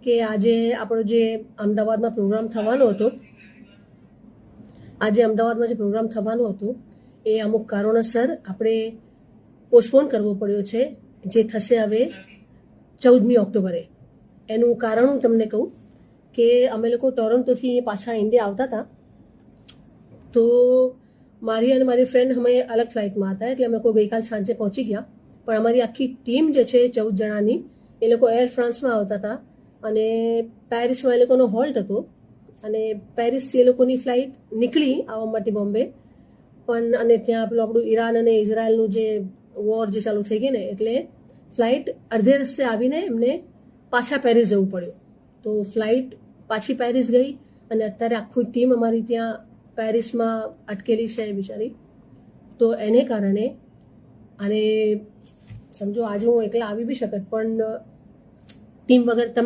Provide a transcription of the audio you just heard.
કે આજે આપણો જે અમદાવાદમાં પ્રોગ્રામ થવાનો હતો, એ અમુક કારણોસર આપણે પોસ્ટપોન કરવો પડ્યો છે, જે થશે હવે 14મી ઓક્ટોબરે. એનું કારણ હું તમને કહું કે અમે લોકો ટોરોન્ટોથી પાછા ઇન્ડિયા આવતા હતા, તો મારી અને મારી ફ્રેન્ડ અમે અલગ ફ્લાઇટમાં હતા, એટલે અમે લોકો ગઈકાલ સાંજે પહોંચી ગયા. પણ અમારી આખી ટીમ જે છે 14 જણાની, એ લોકો એર ફ્રાન્સમાં આવતા હતા અને પેરિસમાં એ લોકોનો હોલ્ટ હતો, અને પેરિસથી એ લોકોની ફ્લાઇટ નીકળી આવવા માટે બોમ્બે, પણ અને ત્યાં પેલું આપણું ઈરાન અને ઇઝરાયલનું જે વોર જે ચાલુ થઈ ગઈ ને, એટલે ફ્લાઇટ અડધે રસ્તે આવીને એમને પાછા પેરિસ જવું પડ્યું. તો ફ્લાઇટ પાછી પેરિસ ગઈ અને અત્યારે આખું ટીમ અમારી ત્યાં પેરિસમાં અટકેલી છે બિચારી. તો એને કારણે અને સમજો આજે હું એકલા આવી બી શકત, પણ ટીમ વગર તમને